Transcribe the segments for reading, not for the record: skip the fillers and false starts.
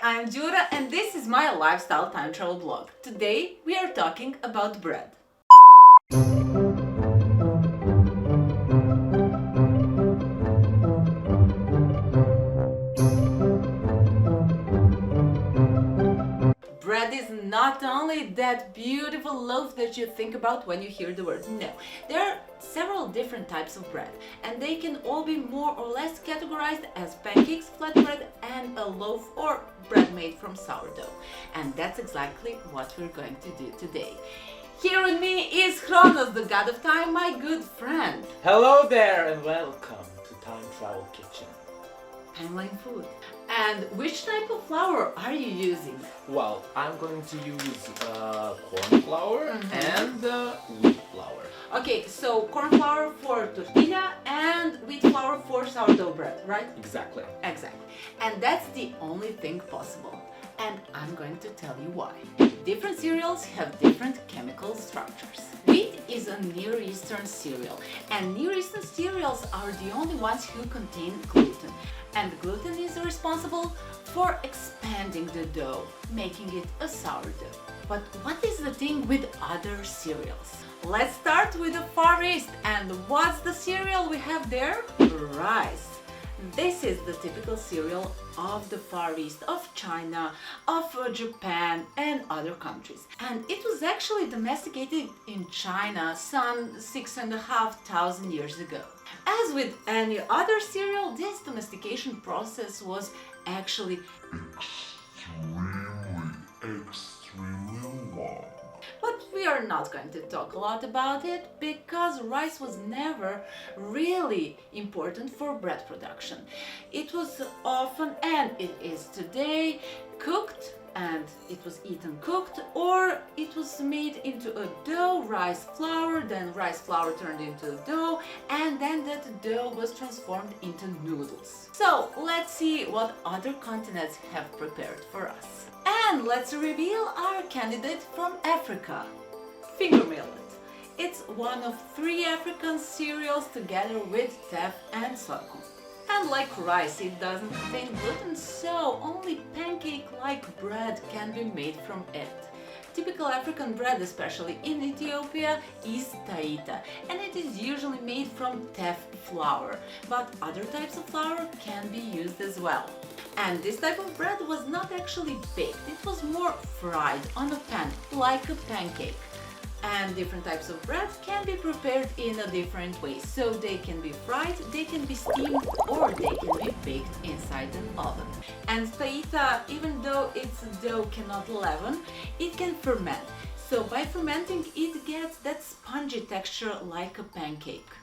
I'm Đura and this is my lifestyle time travel blog. Today we are talking about bread. Bread is not only that beautiful loaf that you think about when you hear the word. No, there are several different types of bread and they can all be more or less categorized as pancakes, flatbread and a loaf or bread made from sourdough. And that's exactly what we're going to do today. Here with me is Kronos, the god of time, my good friend. Hello there and welcome to Time Travel Kitchen. Timeline food. And which type of flour are you using? Well, I'm going to use corn flour and wheat flour. Okay, so corn flour for tortilla and wheat flour for sourdough bread, right? Exactly. Exactly. And that's the only thing possible. And I'm going to tell you why. Different cereals have different chemical structures. Wheat is a Near Eastern cereal, and Near Eastern cereals are the only ones who contain gluten. And gluten is responsible for expanding the dough, making it a sourdough. But what is the thing with other cereals? Let's start with the Far East. And what's the cereal we have there? Rice. This is the typical cereal of the Far East, of China, of Japan and other countries. And it was actually domesticated in China some 6,500 years ago. As with any other cereal, this domestication process was actually extremely long. But we are not going to talk a lot about it because rice was never really important for bread production. It was often, and it is today, cooked, and it was eaten cooked, or it was made into a dough, rice flour, then rice flour turned into dough, and then that dough was transformed into noodles. So let's see what other continents have prepared for us. And let's reveal our candidate from Africa, finger millet. It's one of 3 African cereals together with teff and sorghum. And like rice, it doesn't contain gluten, so only pancake-like bread can be made from it. Typical African bread, especially in Ethiopia, is taita, and it is usually made from teff flour, but other types of flour can be used as well. And this type of bread was not actually baked, it was more fried on a pan, like a pancake. And different types of bread can be prepared in a different way. So they can be fried, they can be steamed, or they can be baked inside an oven. And taita, even though its dough cannot leaven, it can ferment. So by fermenting, it gets that spongy texture like a pancake.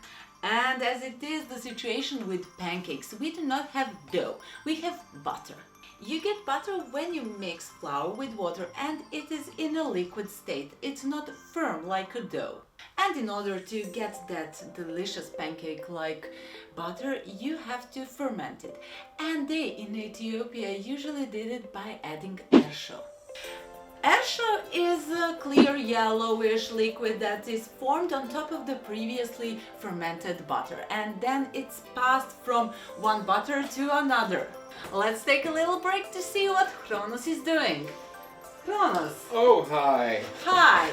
And as it is the situation with pancakes, we do not have dough, we have butter. You get butter when you mix flour with water and it is in a liquid state. It's not firm like a dough. And in order to get that delicious pancake-like butter, you have to ferment it. And they in Ethiopia usually did it by adding ersho. Ersho is a clear yellowish liquid that is formed on top of the previously fermented butter, and then it's passed from one butter to another. Let's take a little break to see what Kronos is doing. Kronos! Oh, hi! Hi!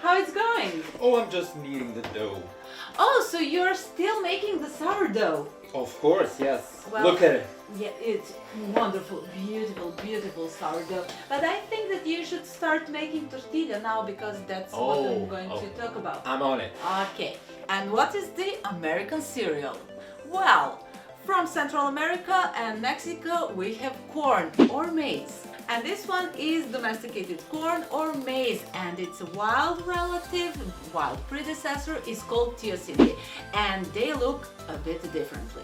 How it's going? Oh, I'm just kneading the dough. Oh, so you're still making the sourdough? Of course, yes. Well, look at it. Yeah, it's wonderful, beautiful, beautiful sourdough. But I think that you should start making tortilla now because that's what I'm going to talk about. I'm on it. Okay, and what is the American cereal? Well, from Central America and Mexico we have corn or maize. And this one is domesticated corn or maize, and its wild relative, wild predecessor is called teosinte, and they look a bit differently.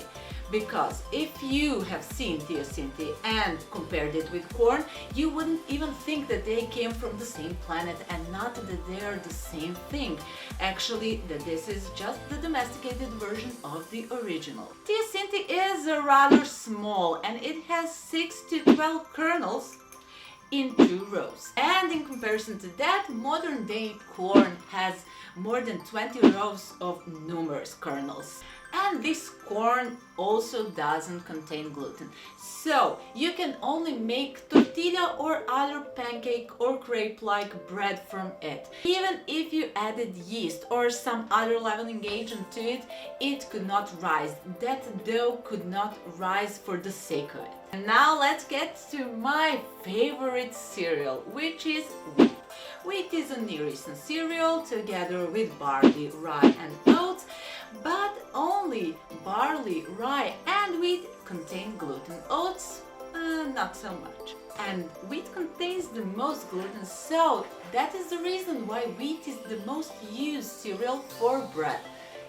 Because if you have seen teosinte and compared it with corn, you wouldn't even think that they came from the same planet and not that they are the same thing. Actually, that this is just the domesticated version of the original. Teosinte is rather small and it has 6 to 12 kernels in 2 rows. And in comparison to that, modern day corn has more than 20 rows of numerous kernels. And this corn also doesn't contain gluten. So you can only make tortilla or other pancake or crepe-like bread from it. Even if you added yeast or some other leavening agent to it, it could not rise. That dough could not rise for the sake of it. And now let's get to my favorite cereal, which is wheat. Wheat is a Near Eastern cereal together with barley, rye and oats, but only barley, rye and wheat contain gluten. Oats, not so much. And wheat contains the most gluten, so that is the reason why wheat is the most used cereal for bread,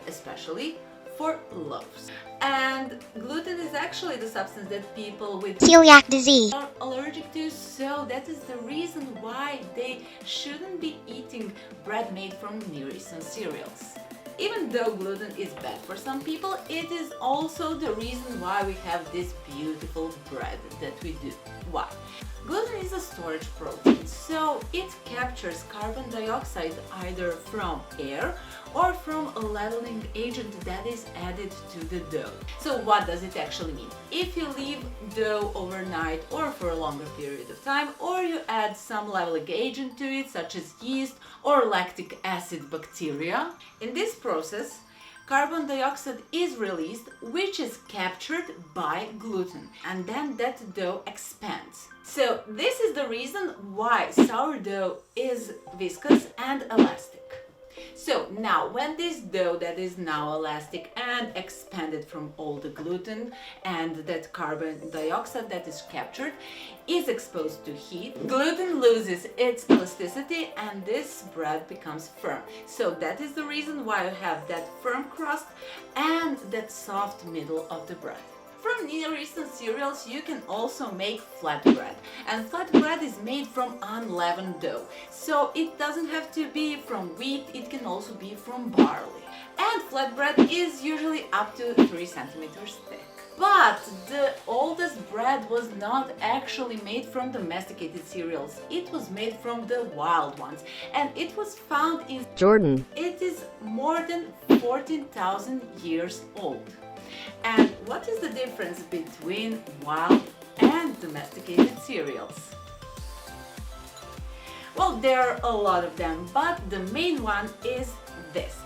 especially for loaves. And gluten is actually the substance that people with celiac disease are allergic to, so that is the reason why they shouldn't be eating bread made from Near Eastern cereals. Even though gluten is bad for some people, it is also the reason why we have this beautiful bread that we do. Why? Gluten is a storage protein, so it captures carbon dioxide either from air or from a leavening agent that is added to the dough. So what does it actually mean? If you leave dough overnight or for a longer period of time, or you add some leavening agent to it, such as yeast or lactic acid bacteria, in this process, carbon dioxide is released, which is captured by gluten, and then that dough expands. So this is the reason why sourdough is viscous and elastic. So now when this dough that is now elastic and expanded from all the gluten and that carbon dioxide that is captured is exposed to heat, gluten loses its elasticity and this bread becomes firm. So that is the reason why you have that firm crust and that soft middle of the bread. From Near Eastern cereals you can also make flatbread, and flatbread is made from unleavened dough, so it doesn't have to be from wheat, it can also be from barley. And flatbread is usually up to 3 centimeters thick. But the oldest bread was not actually made from domesticated cereals, it was made from the wild ones, and it was found in Jordan. It is more than 14,000 years old. And what is the difference between wild and domesticated cereals? Well, there are a lot of them, but the main one is this,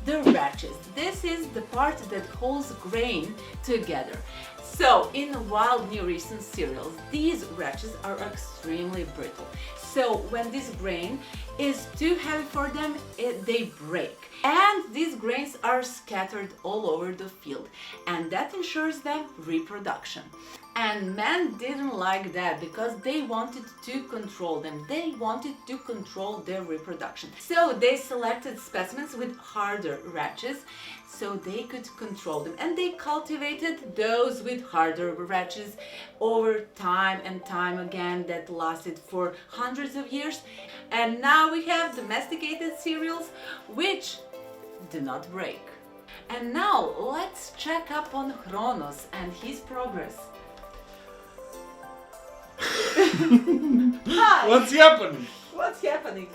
the rachis. This is the part that holds grain together. So in wild Near Eastern cereals, these rachis are extremely brittle. So when this grain is too heavy for them, they break. And these grains are scattered all over the field, and that ensures them reproduction. And men didn't like that because they wanted to control them. They wanted to control their reproduction. So they selected specimens with harder rachis so they could control them. And they cultivated those with harder rachis over time and time again that lasted for hundreds of years. And now we have domesticated cereals which do not break. And now let's check up on Kronos and his progress. Hi! What's happening? What's happening?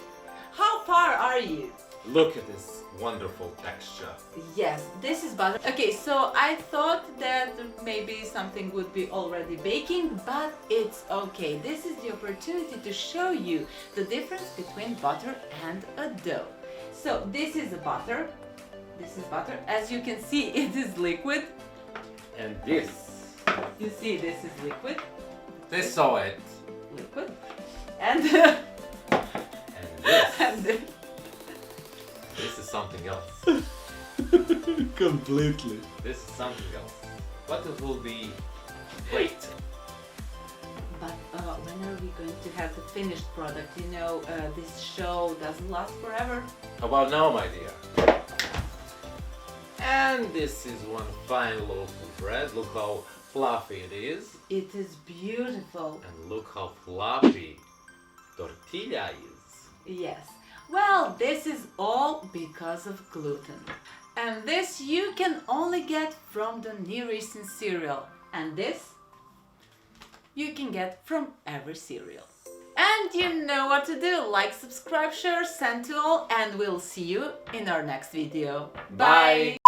How far are you? Look at this wonderful texture. Yes, this is butter. Okay, so I thought that maybe something would be already baking, but it's okay. This is the opportunity to show you the difference between butter and a dough. So this is a butter. This is butter. As you can see, it is liquid. And this. You see, this is liquid. They saw it. Liquid. And And this. and This is something else. Completely. This is something else. But it will be great. But when are we going to have the finished product? You know, this show doesn't last forever. How about now, my dear? And this is one fine loaf of bread. Look how fluffy it is. It is beautiful. And look how floppy tortilla is. Yes. Well, this is all because of gluten. And this you can only get from the Near Eastern cereal. And this you can get from every cereal. And you know what to do. Like, subscribe, share, send to all, and we'll see you in our next video. Bye.